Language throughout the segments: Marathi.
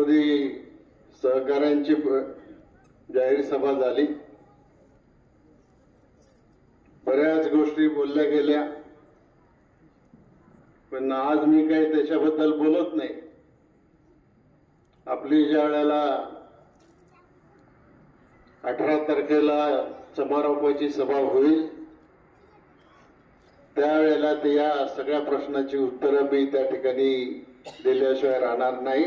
विरोधी सहकाऱ्यांची जाहीर सभा झाली। बऱ्याच गोष्टी बोलल्या गेल्या, पण आज मी काही त्याच्याबद्दल बोलत नाही। आपली ज्या वेळेला 18 तारखेला समारोपाची सभा होईल त्यावेळेला ते या सगळ्या प्रश्नाची उत्तरं मी त्या ठिकाणी दिल्याशिवाय राहणार नाही,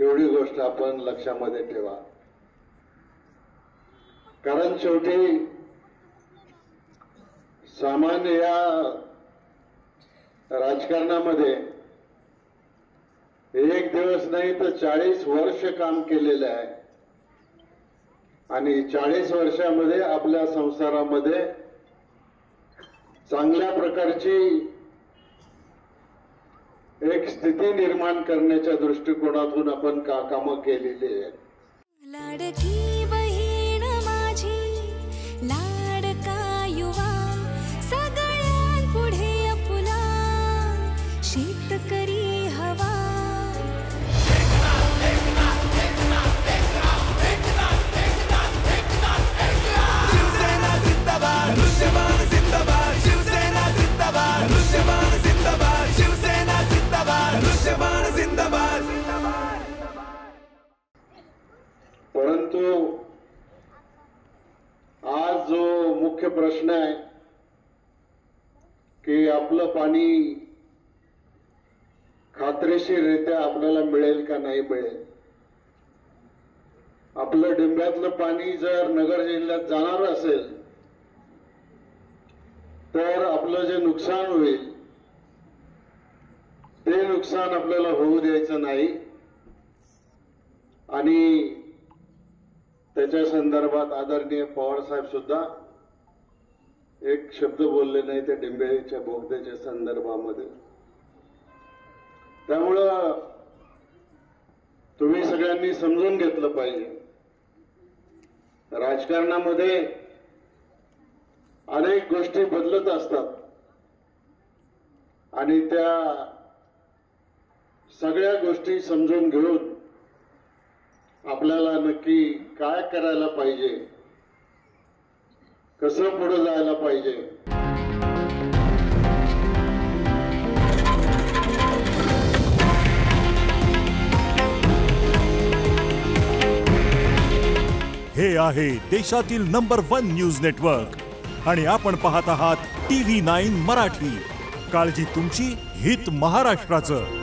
एवढी गोष्ट आपण लक्षामध्ये ठेवा। कारण शेवटी सामान्य या राजकारणामध्ये एक दिवस नाही तर 40 वर्ष काम केलेलं आहे आणि 40 वर्षामध्ये आपल्या संसारामध्ये चांगल्या प्रकारची एक स्थिती निर्माण करण्याच्या दृष्टिकोनातून आपण कामं केलेली आहेत। लाडकी बहीण माझी लाडका युवा सगळ्यांपुढे आपुला शेतकरी हवा। शिवसेना जिंदाबाद, दृश्यमान जिंदाबाद, शिवसेना जिंदाबाद, दृश्यमान जिंदाबाद, शिवसेना जिंदाबाद, दृश्यमान जिंदाबाद। परंतु आज जो मुख्य प्रश्न आहे की आपलं पाणी खात्रीशीररित्या आपल्याला मिळेल का नाही मिळेल। आपलं डिंब्यातलं पाणी जर नगर जिल्ह्यात जाणार असेल तर आपलं जे नुकसान होईल ते नुकसान आपल्याला होऊ द्यायचं नाही आणि त्याच्या संदर्भात आदरणीय पवार साहेब सुद्धा एक शब्द बोलले नाही त्या डिंबेच्या बोगद्याच्या संदर्भामध्ये। त्यामुळं तुम्ही सगळ्यांनी समजून घेतलं पाहिजे, राजकारणामध्ये अनेक गोष्टी बदलत असतात आणि त्या सगळ्या गोष्टी समजून घेऊन आपल्याला नक्की काय करायला पाहिजे, कसं पुढे जायला पाहिजे। हे आहे देशातील नंबर 1 न्यूज नेटवर्क आणि आपण पाहत आहात TV9 मराठी। काळजी तुमची, हित महाराष्ट्राचं।